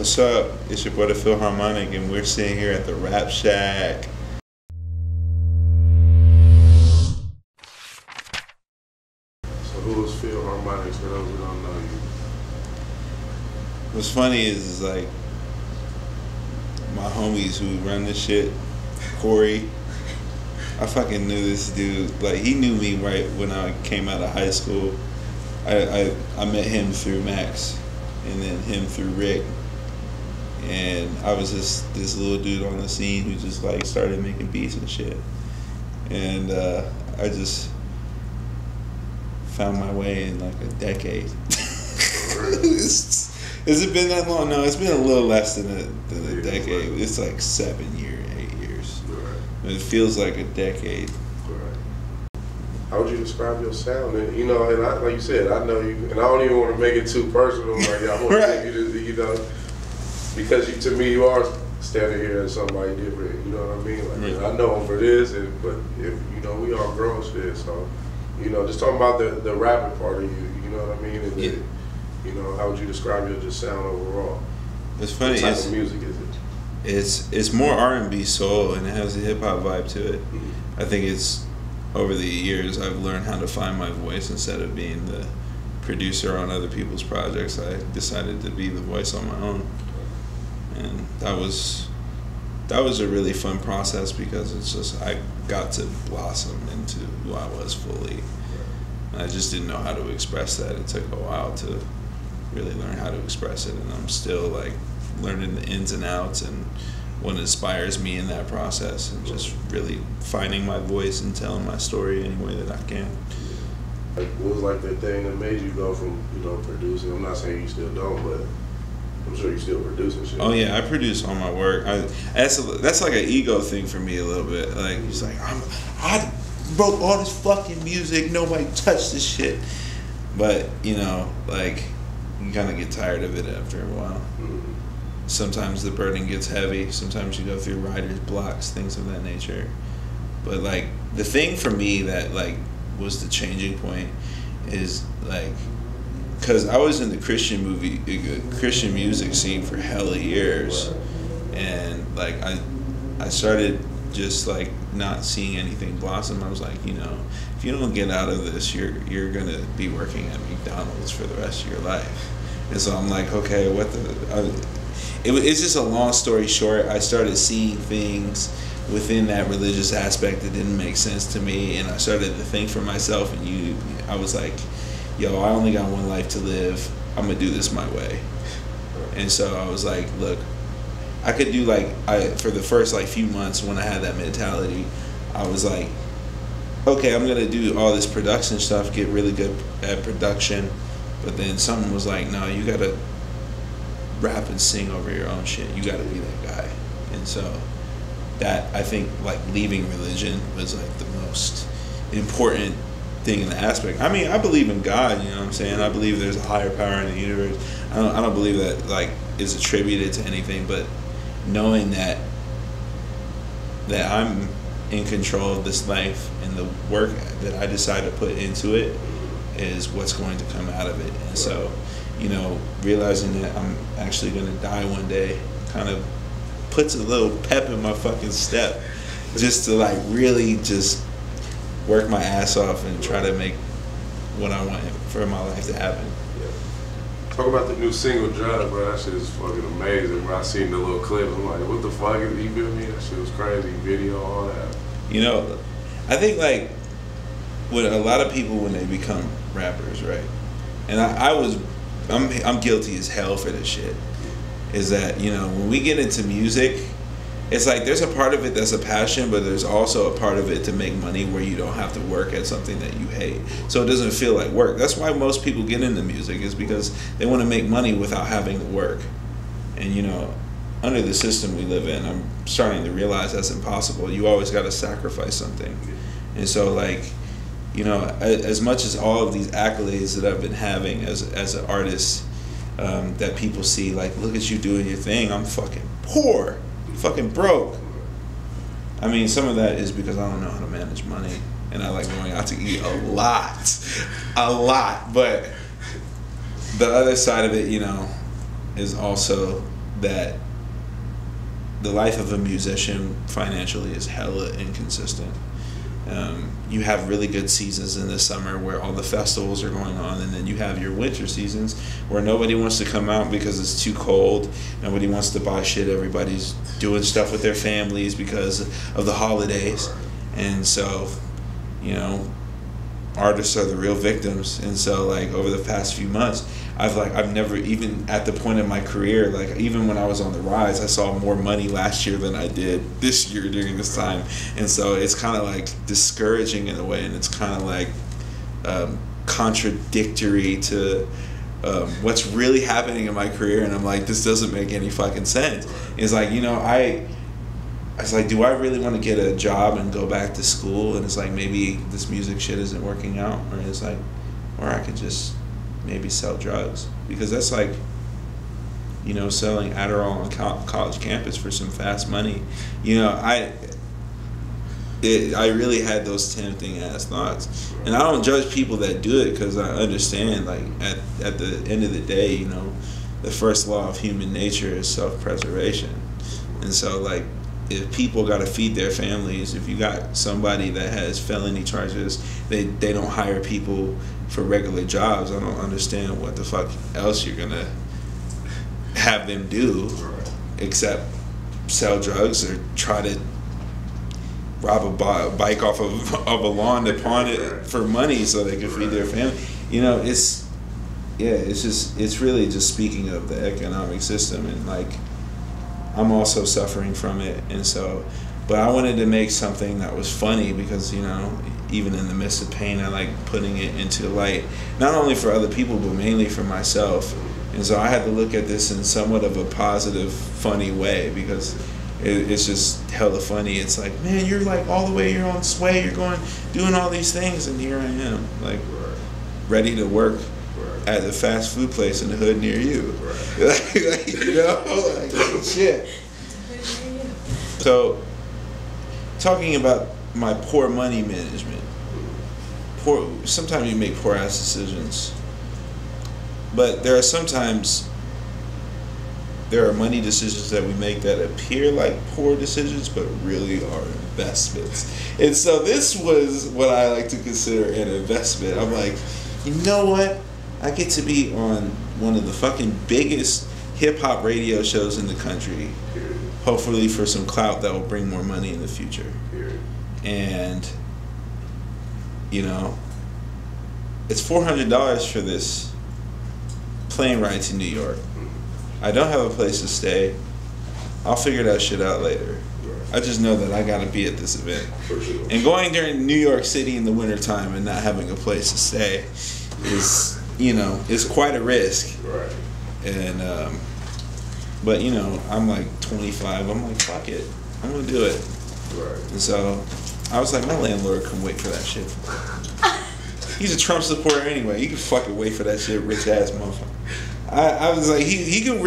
What's up? It's your boy the Philharmonic, and we're sitting here at the Rapshack. So who is Philharmonics for those who don't know you? What's funny is like my homies who run this shit, Corey. I fucking knew this dude. Like, he knew me right when I came out of high school. I met him through Max, and then him through Rick. And I was just this little dude on the scene who just like started making beats and shit. And I just found my way in like a decade. Has it been that long? No, it's been a little less than a decade. It's like 8 years. Right. It feels like a decade. Right. How would you describe your sound? And and like you said, I know you, and I don't even want to make it too personal. Like, I want to take you to, because to me you are standing here as somebody different. You know what I mean? Like, I know him for this, but if we all grown shit. So, just talking about the rapping part of you. You know what I mean? And how would you describe your just sound overall? It's funny. What type of music is it? It's more R&B soul, and it has a hip hop vibe to it. Mm-hmm. I think it's over the years I've learned how to find my voice instead of being the producer on other people's projects. I decided to be the voice on my own, and that was a really fun process because it's just I got to blossom into who I was fully. And I just didn't know how to express that. It took a while to really learn how to express it, and I'm still like learning the ins and outs and what inspires me in that process, and just really finding my voice and telling my story any way that I can. Like, what was like the thing that made you go from producing? I'm not saying you still don't, but I'm sure you're still producing shit. Oh yeah, I produce all my work. That's like an ego thing for me a little bit. Like, he's like, I wrote all this fucking music, nobody touched this shit. But like, you kind of get tired of it after a while. Mm-hmm. Sometimes the burden gets heavy. Sometimes you go through writer's blocks, things of that nature. But like, the thing for me that like was the changing point is like, because I was in the Christian music scene for hella years, and like I started just like not seeing anything blossom. I was like, if you don't get out of this, you're gonna be working at McDonald's for the rest of your life. And so I'm like, okay, it's just a long story short. I started seeing things within that religious aspect that didn't make sense to me, and I started to think for myself. And I was like, yo, I only got one life to live. I'm gonna do this my way. And so I was like, look, I could do for the first few months when I had that mentality, I was like, okay, I'm gonna do all this production stuff, get really good at production, but then someone was like, no, you gotta rap and sing over your own shit. You gotta be that guy. And so that, I think, like, leaving religion was like the most important thing in the aspect. I mean, I believe in God, you know what I'm saying? I believe there's a higher power in the universe. I don't believe that like is attributed to anything, but knowing that I'm in control of this life, and the work that I decide to put into it is what's going to come out of it. And so, realizing that I'm actually going to die one day kind of puts a little pep in my fucking step, just to like really just work my ass off and try to make what I want for my life to happen. Yeah. Talk about the new single, Drug, bro. That shit is fucking amazing, bro. I seen the little clips. I'm like, what the fuck? You feel me? That shit was crazy. Video, all that. I think like with a lot of people when they become rappers, right? And I'm guilty as hell for this shit. Is that, when we get into music, it's like there's a part of it that's a passion, but there's also a part of it to make money where you don't have to work at something that you hate. So it doesn't feel like work. That's why most people get into music, is because they want to make money without having to work. And under the system we live in, I'm starting to realize that's impossible. You always got to sacrifice something. And so like, as much as all of these accolades that I've been having as an artist, that people see, like, look at you doing your thing, I'm fucking poor, fucking broke. I mean, some of that is because I don't know how to manage money, and I like going out to eat a lot. But the other side of it, is also that the life of a musician financially is hella inconsistent. You have really good seasons in the summer where all the festivals are going on, and then you have your winter seasons where nobody wants to come out because it's too cold. Nobody wants to buy shit. Everybody's doing stuff with their families because of the holidays. And so, you know, artists are the real victims. And so, like, over the past few months, I've never, even at the point in my career, like, even when I was on the rise, I saw more money last year than I did this year during this time. And so it's kind of like discouraging in a way, and it's kind of like contradictory to what's really happening in my career. And I'm like, this doesn't make any fucking sense. It's like, you know, I was like, do I really want to get a job and go back to school? And it's like, maybe this music shit isn't working out. Or it's like, or I could just maybe sell drugs, because that's like, you know, selling Adderall on college campus for some fast money. You know, I really had those tempting ass thoughts, and I don't judge people that do it, because I understand, like, at the end of the day, you know, the first law of human nature is self-preservation. And so, like, if people got to feed their families, if you got somebody that has felony charges, they don't hire people for regular jobs. I don't understand what the fuck else you're gonna have them do except sell drugs or try to rob a bike off of a lawn to pawn it for money so they can feed their family. You know, it's really just speaking of the economic system, and like, I'm also suffering from it. And so, but I wanted to make something that was funny, because, you know, even in the midst of pain, I like putting it into light, not only for other people, but mainly for myself. And so I had to look at this in somewhat of a positive, funny way, because it's just hella funny. It's like, man, you're like all the way, you're on Sway, you're doing all these things, and here I am, like, ready to work at a fast food place in the hood near you. Like, you know, like, shit. So, talking about my poor money management. Sometimes you make poor ass decisions, but there are money decisions that we make that appear like poor decisions, but really are investments. And so this was what I like to consider an investment. I'm like, you know what? I get to be on one of the fucking biggest hip-hop radio shows in the country, hopefully for some clout that will bring more money in the future. And, you know, it's $400 for this plane ride to New York. I don't have a place to stay. I'll figure that shit out later. I just know that I gotta be at this event. And going during New York City in the wintertime and not having a place to stay is, you know, is quite a risk. Right. And, but, you know, I'm like 25. I'm like, fuck it. I'm gonna do it. Right. And so I was like, my landlord can wait for that shit. He's a Trump supporter anyway. He can fucking wait for that shit, rich ass motherfucker. I was like, he can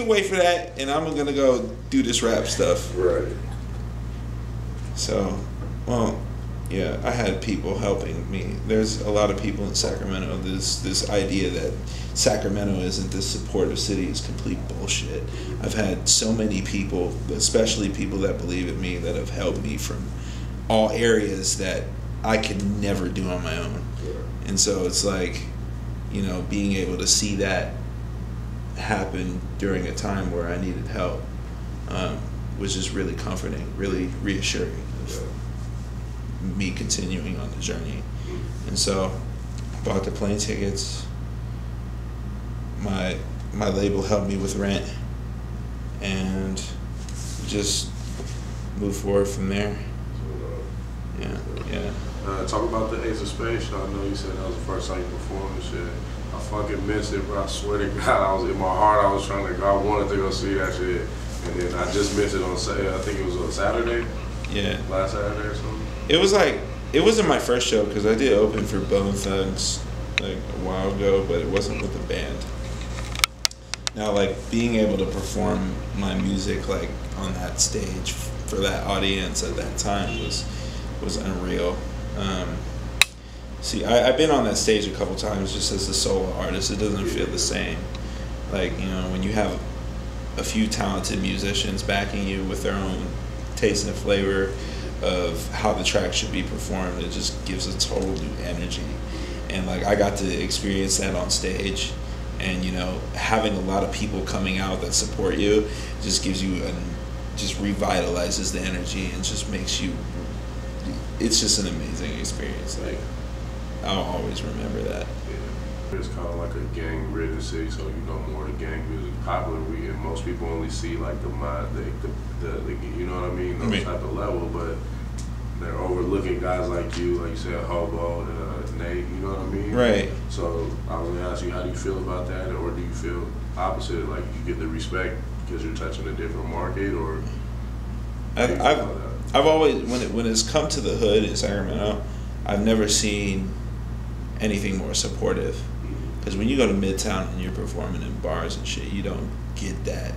wait for that, and I'm gonna go do this rap stuff. Right. So, well, yeah, I had people helping me. There's a lot of people in Sacramento. This idea that Sacramento isn't this supportive city is complete bullshit. I've had so many people, especially people that believe in me, that have helped me from all areas that I could never do on my own. And so it's like, you know, being able to see that happen during a time where I needed help was just really comforting, really reassuring of me continuing on the journey. And so I bought the plane tickets. My label helped me with rent, and just move forward from there. Yeah. Talk about the Ace of Space show. I know you said that was the first time you performed and shit. I fucking missed it, bro. I swear to God, I was in my heart. I wanted to go see that shit, and then I just missed it on. I think it was on Saturday. Yeah. Last Saturday or something. It wasn't my first show, because I did open for Bone Thugs like a while ago, but it wasn't with the band. Now, like, being able to perform my music like on that stage for that audience at that time was unreal. See, I've been on that stage a couple times just as a solo artist. It doesn't feel the same. Like, you know, when you have a few talented musicians backing you with their own taste and flavor of how the track should be performed, it just gives a total new energy. And like I got to experience that on stage, and you know, having a lot of people coming out that support you just gives you just revitalizes the energy and just makes you, it's just an amazing experience. Like I'll always remember that. It's kind of like a gang-ridden city, so you know more of the gang music popular. And most people only see like the you know what I mean, those type of level, but they're overlooking guys like you said, Hobo, Nate, you know what I mean? Right. So I was gonna ask you, how do you feel about that, or do you feel opposite, like you get the respect because you're touching a different market, or? I've always, when it's come to the hood in Sacramento, I've never seen anything more supportive. Because when you go to Midtown and you're performing in bars and shit, you don't get that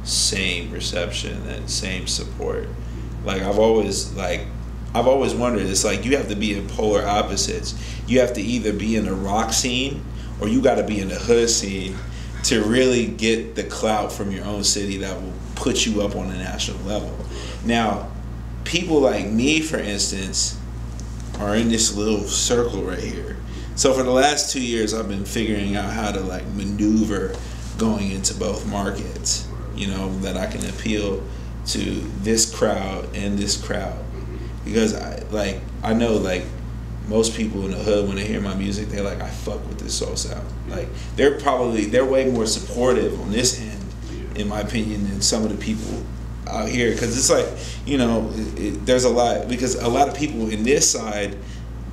same reception, that same support. Like I've always wondered, it's like you have to be in polar opposites. You have to either be in the rock scene or you got to be in the hood scene to really get the clout from your own city that will put you up on a national level. Now, people like me, for instance, are in this little circle right here. So for the last 2 years, I've been figuring out how to like maneuver going into both markets, you know, that I can appeal to this crowd and this crowd. Because I know like most people in the hood, when they hear my music, they're like, I fuck with this soul sound. Like they're way more supportive on this end, in my opinion, than some of the people out here. Because it's like, you know, there's a lot, because a lot of people in this side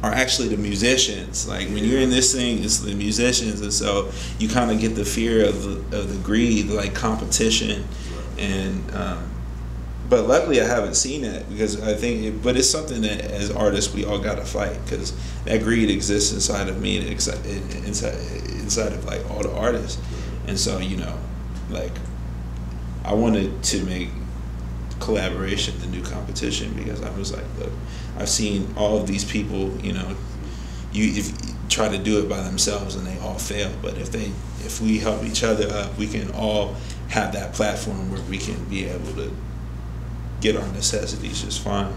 are actually the musicians. Like when you're in this thing, it's the musicians, and so you kind of get the fear of the greed, like competition, and but luckily I haven't seen that, because I think, but it's something that as artists we all gotta fight, because that greed exists inside of me and inside of like all the artists, and so you know, like I wanted to make collaboration the new competition, because I was like, look, I've seen all of these people, you know, if try to do it by themselves and they all fail, but if we help each other up, we can all have that platform where we can be able to get our necessities just fine.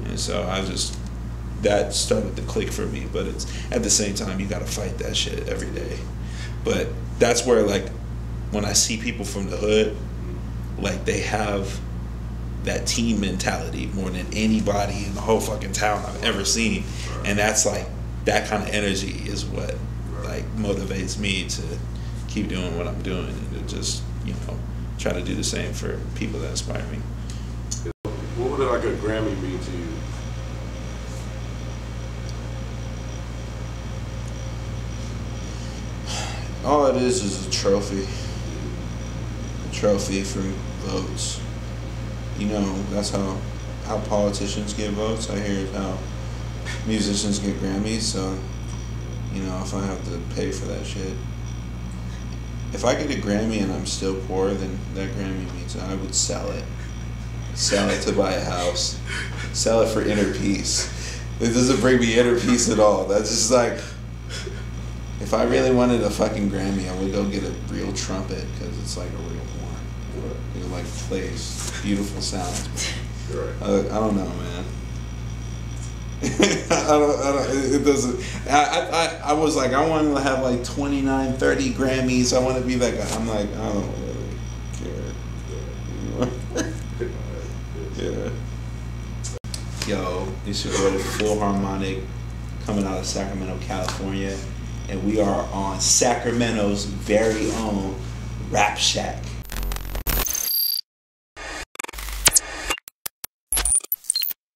And so that started to click for me, but it's at the same time you gotta fight that shit every day. But that's where, like, when I see people from the hood, like they have that team mentality more than anybody in the whole fucking town I've ever seen. And that's like, that kind of energy is what like motivates me to keep doing what I'm doing, and to just, you know, try to do the same for people that inspire me. What would like a Grammy mean to you? All it is a trophy. A trophy for votes. You know, that's how politicians get votes. I hear how musicians get Grammys, so, you know, if I have to pay for that shit. If I get a Grammy and I'm still poor, then that Grammy means I would sell it. Sell it to buy a house. Sell it for inner peace. It doesn't bring me inner peace at all. That's just like, if I really wanted a fucking Grammy, I would go get a real trumpet, because it's like a real one. It like plays beautiful sounds. I don't know, man. I don't, it doesn't, I was like, I want to have like 29, 30 Grammys. I want to be like, I'm like, I don't really care. Yeah. Yo, it's your boy Philharmonic, coming out of Sacramento, California, and we are on Sacramento's very own Rapshack.